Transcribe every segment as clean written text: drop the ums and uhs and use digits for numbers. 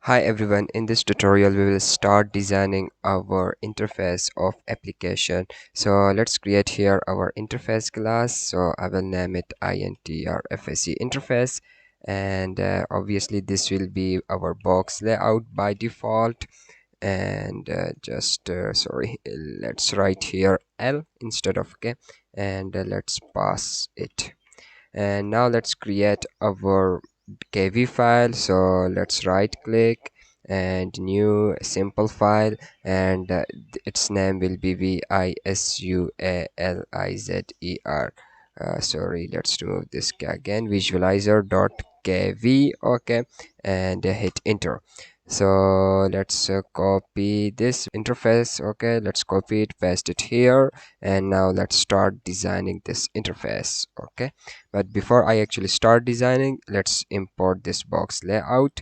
Hi everyone, in this tutorial we will start designing our interface of application. So let's create here our interface class. So I will name it intrface interface, and obviously this will be our box layout by default. And sorry, let's write here L instead of K, and let's pass it. And now let's create our kv file. So let's right click and new simple file, and its name will be visualizer. Sorry, let's remove this again, visualizer.kv. Okay, and hit enter. So let's copy this interface. Okay, let's copy it, paste it here, and now let's start designing this interface. Okay, but before I actually start designing, let's import this box layout.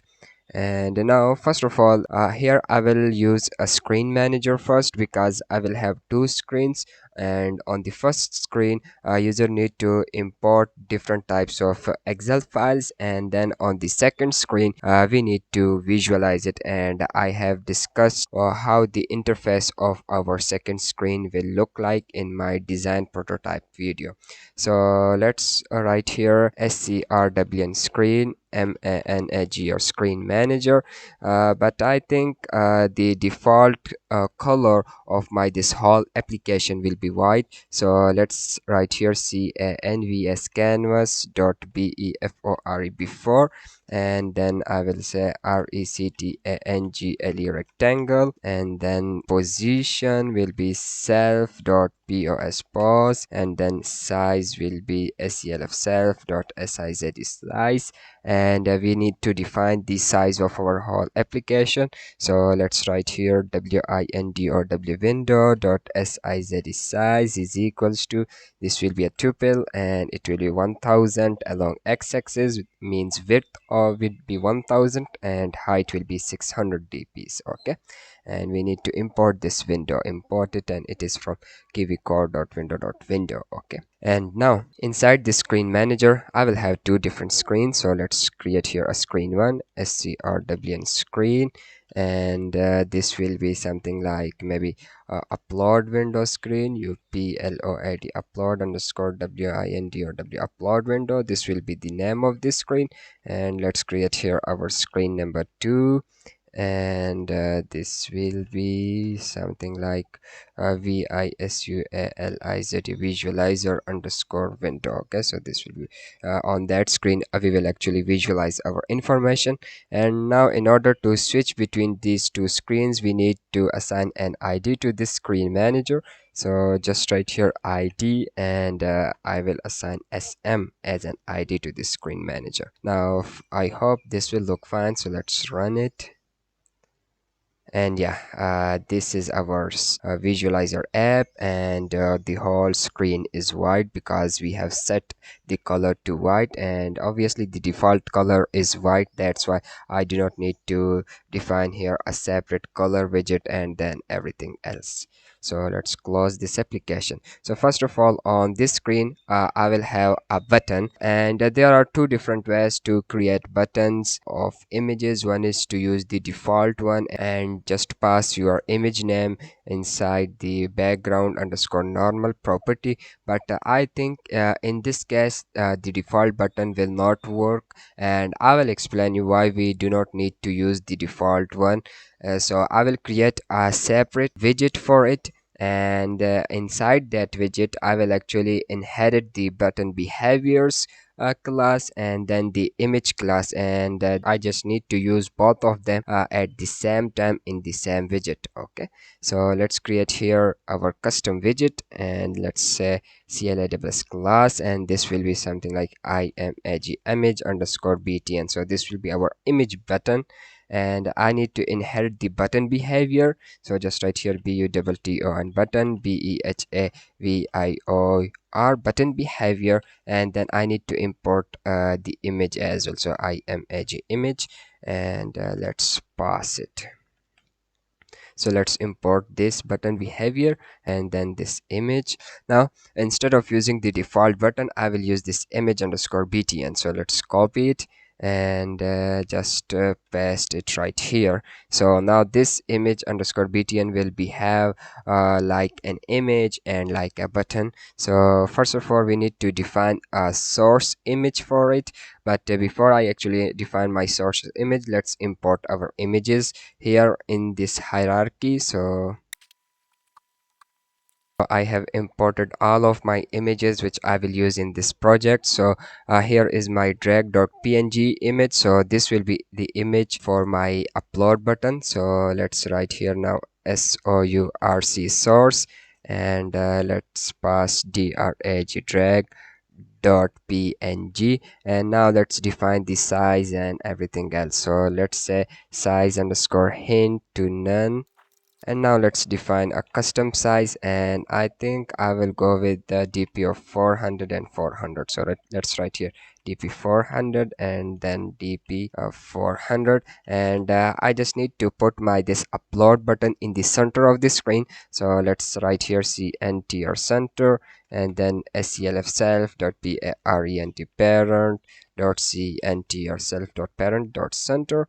And now first of all, here I will use a screen manager first, because I will have two screens. And on the first screen, user need to import different types of Excel files, and then on the second screen we need to visualize it. And I have discussed how the interface of our second screen will look like in my design prototype video. So let's write here scrwn screen manag or screen manager. But I think the default color of my this whole application will be white. So let's write here canvas canvas.before before, and then I will say rectangle rectangle, and then position will be self.pos pos, and then size will be self self.siz slice. And we need to define the size of our whole application. So let's write here wind or window dot siz size is equals to, this will be a tuple, and it will be 1000 along x-axis, means width of will be 1000 and height will be 600 dps. Okay, and we need to import this window, import it, and it is from kivcore.window.window. Okay, and now inside this screen manager I will have two different screens. So let's create here a screen one, scrwn screen, and this will be something like maybe upload window screen, upload upload underscore wind or upload window. This will be the name of this screen. And let's create here our screen number 2, and this will be something like visualizer underscore window. Okay, so this will be on that screen we will actually visualize our information. And now in order to switch between these two screens, we need to assign an id to this screen manager. So just write here id, and I will assign sm as an id to this screen manager. Now I hope this will look fine, so let's run it. And yeah, this is our visualizer app, and the whole screen is white because we have set the color to white, and obviously the default color is white. That's why I do not need to define here a separate color widget and then everything else. So let's close this application. So first of all, on this screen I will have a button, and there are two different ways to create buttons of images. One is to use the default one and just pass your image name inside the background underscore normal property. But I think in this case the default button will not work, and I will explain you why we do not need to use the default one. So I will create a separate widget for it, and inside that widget I will actually inherit the button behaviors class and then the image class, and I just need to use both of them at the same time in the same widget. Okay, so let's create here our custom widget, and let's say class class, and this will be something like image underscore btn. So this will be our image button, and I need to inherit the button behavior. So just write here button and button behavior button behavior, and then I need to import the image as well. So image image, and let's pass it. So let's import this button behavior and then this image. Now instead of using the default button, I will use this image underscore btn. So let's copy it and just paste it right here. So now this image underscore btn will be have like an image and like a button. So first of all, we need to define a source image for it. But before I actually define my source image, let's import our images here in this hierarchy. So I have imported all of my images which I will use in this project. So here is my drag.png image. So this will be the image for my upload button. So let's write here now sourc source, and let's pass drag.png, and now let's define the size and everything else. So let's say size underscore hint to none, and now let's define a custom size, and I think I will go with the dp of 400 and 400. So let's write here dp 400 and then dp of 400, and I just need to put my this upload button in the center of the screen. So let's write here cntr center, and then self self dot parent parent dot cntr self dot parent dot center,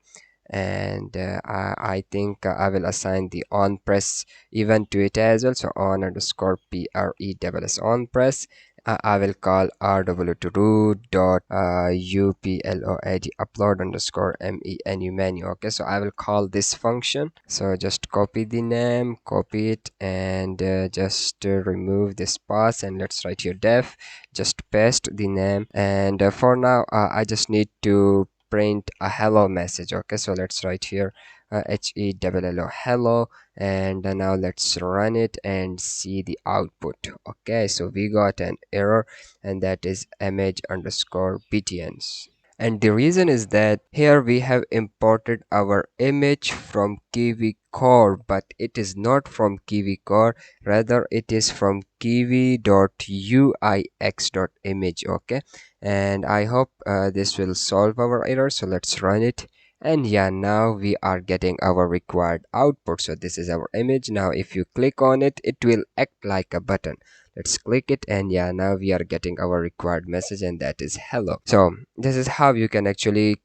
and I think I will assign the on press event to it as well. So on underscore press on press. I will call rw to root dot upload upload underscore menu. Okay, so I will call this function. So just copy the name, copy it, and just remove this pass, and let's write here def, just paste the name, and for now I just need to print a hello message. Okay, so let's write here hello, and now let's run it and see the output. Okay, so we got an error, and that is image underscore btns. And the reason is that here we have imported our image from Kivy core, but it is not from Kivy core, rather it is from kivy.uix.image. Okay, and I hope this will solve our error. So let's run it, and yeah, now we are getting our required output. So this is our image. Now if you click on it, it will act like a button. Let's click it, and yeah, now we are getting our required message, and that is hello. So this is how you can actually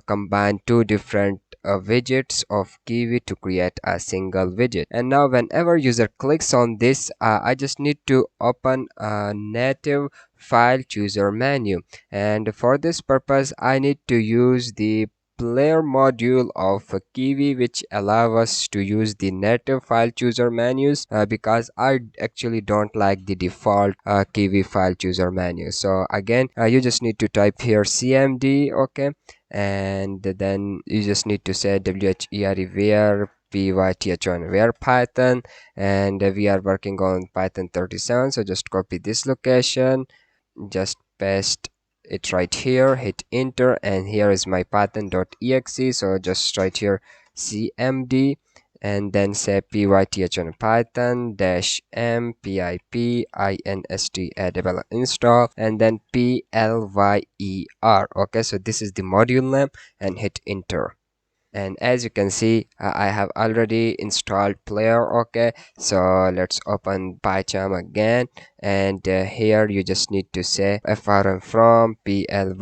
combine two different widgets of Kivy to create a single widget. And now whenever user clicks on this, I just need to open a native file chooser menu, and for this purpose I need to use the player module of Kivy, which allow us to use the native file chooser menus, because I actually don't like the default Kivy file chooser menu. So again, you just need to type here cmd. Okay, and then you just need to say where python where python, and we are working on python 37. So just copy this location, just paste it right here, hit enter, and here is my python.exe. So just write here cmd, and then say python python dash m pip inst double install, and then plyer. Okay, so this is the module name, and hit enter. And as you can see, I have already installed player. Okay, so let's open PyCharm again, and here you just need to say frm from plyer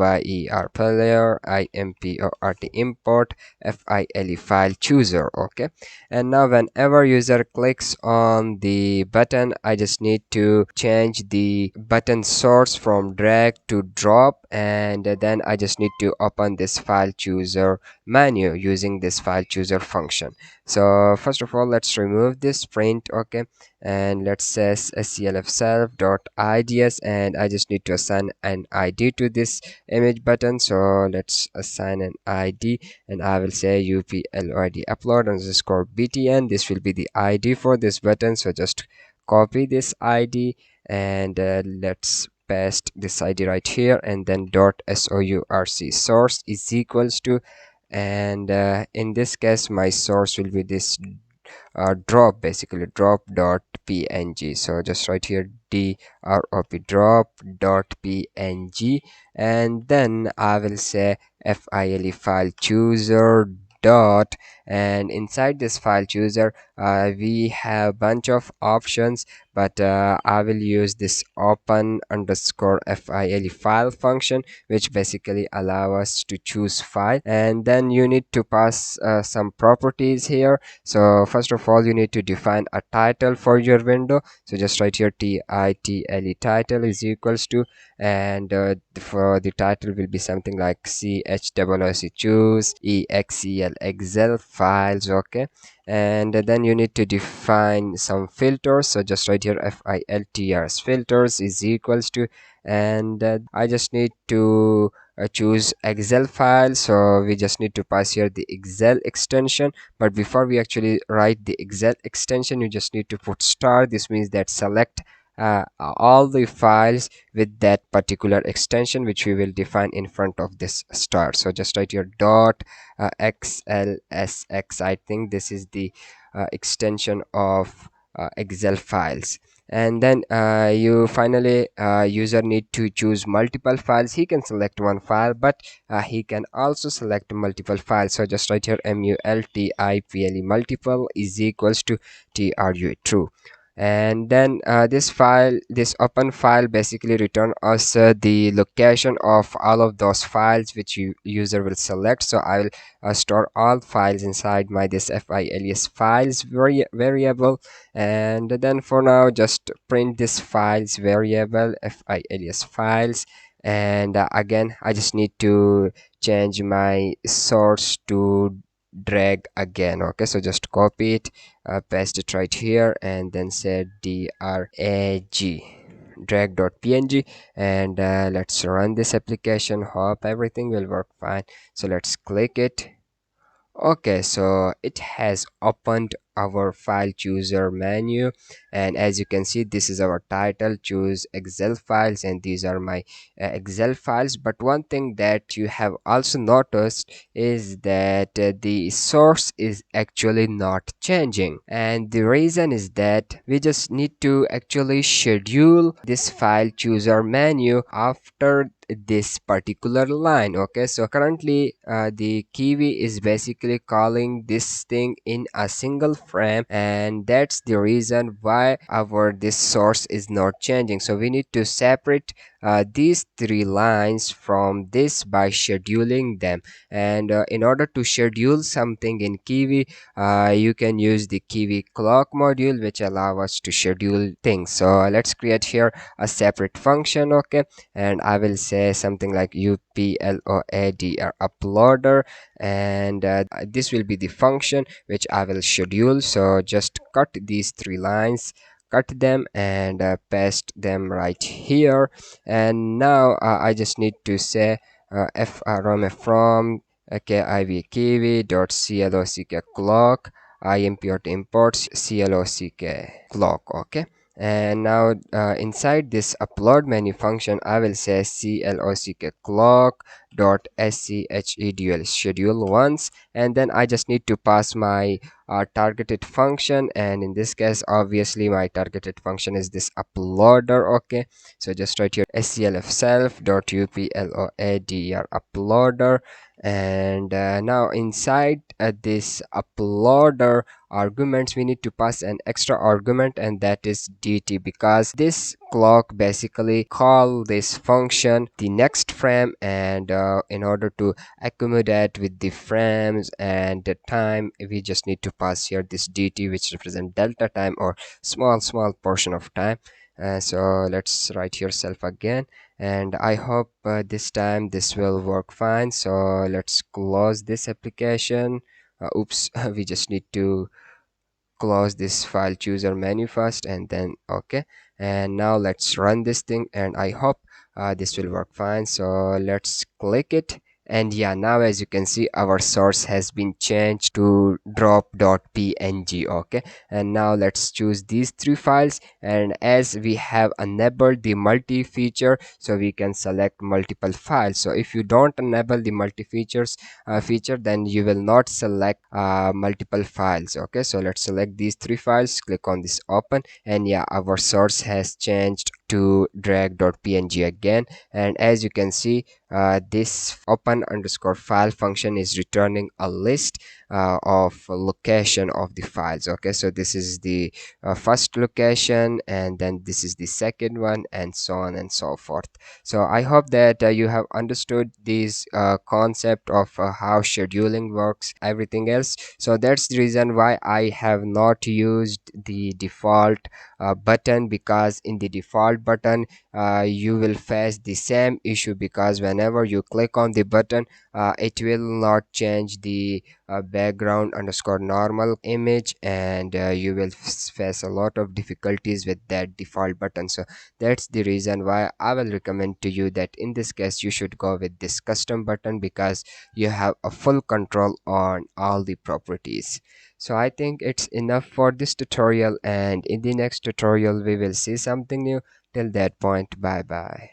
player import import file file chooser. Okay, and now whenever user clicks on the button, I just need to change the button source from drag to drop, and then I just need to open this file chooser menu using this file chooser function. So first of all, let's remove this print. Okay, and let's say self self dot ids, and I just need to assign an id to this image button. So let's assign an id, and I will say uplid upload underscore btn. This will be the id for this button. So just copy this id, and let's paste this id right here, and then dot sourc source is equals to, and in this case my source will be this drop, basically drop dot png. So just write here drop dot png, and then I will say file file chooser dot, and inside this file chooser we have bunch of options, but I will use this open underscore file function, which basically allow us to choose file, and then you need to pass some properties here. So first of all, you need to define a title for your window. So just write here title, title is equals to, and for the title will be something like choc choose excel excel files. Okay, and then you need to define some filters. So just write here filters filters is equals to, and I just need to choose excel file. So we just need to pass here the excel extension, but before we actually write the excel extension, you just need to put star. This means that select all the files with that particular extension, which we will define in front of this star. So just write your dot xlsx. I think this is the extension of excel files. And then you finally user need to choose multiple files. He can select one file, but he can also select multiple files. So just write here multiple multiple is equals to true. And then this open file basically return us the location of all of those files which user will select. So I will store all files inside my this files files variable, and then for now just print this files variable files files. And again I just need to change my source to drag again. Okay, so just copy it, paste it right here, and then say drag.png, and let's run this application. Hope everything will work fine. So let's click it. Okay, so it has opened our file chooser menu, and as you can see, this is our title, choose excel files, and these are my excel files. But one thing that you have also noticed is that the source is actually not changing, and the reason is that we just need to actually schedule this file chooser menu after this particular line. Okay, so currently the Kivy is basically calling this thing in a single frame, and that's the reason why our this source is not changing. So we need to separate these three lines from this by scheduling them. And in order to schedule something in Kivy, you can use the Kivy clock module, which allow us to schedule things. So let's create here a separate function. Okay, and I will say something like uploader uploader, and this will be the function which I will schedule. So just cut these three lines, cut them, and paste them right here. And now I just need to say from kiv kiwi dot clock clock import clock clock. Okay, and now inside this upload menu function I will say clock clock dot schedule schedule once, and then I just need to pass my targeted function, and in this case obviously my targeted function is this uploader. Okay, so just write here sclf self dot uploader uploader, and now inside this uploader arguments we need to pass an extra argument, and that is dt, because this clock basically call this function the next frame, and in order to accommodate with the frames and the time, we just need to pass here this dt, which represent delta time or small portion of time. So let's write here self again, and I hope this time this will work fine. So let's close this application. Oops, we just need to close this file chooser menu first, and then okay, and now let's run this thing, and I hope this will work fine. So let's click it, and yeah, now as you can see our source has been changed to drop.png. Okay, and now let's choose these three files, and as we have enabled the multi feature, so we can select multiple files. So if you don't enable the multi features feature, then you will not select multiple files. Okay, so let's select these three files, click on this open, and yeah, our source has changed to drag.png again, and as you can see this open underscore file function is returning a list of location of the files. Okay, so this is the first location, and then this is the second one, and so on and so forth. So I hope that you have understood this concept of how scheduling works, everything else. So that's the reason why I have not used the default button, because in the default button you will face the same issue, because whenever you click on the button, it will not change the background underscore normal image, and you will face a lot of difficulties with that default button. So that's the reason why I will recommend to you that in this case you should go with this custom button, because you have a full control on all the properties. So I think it's enough for this tutorial, and in the next tutorial we will see something new. Till that point, bye bye.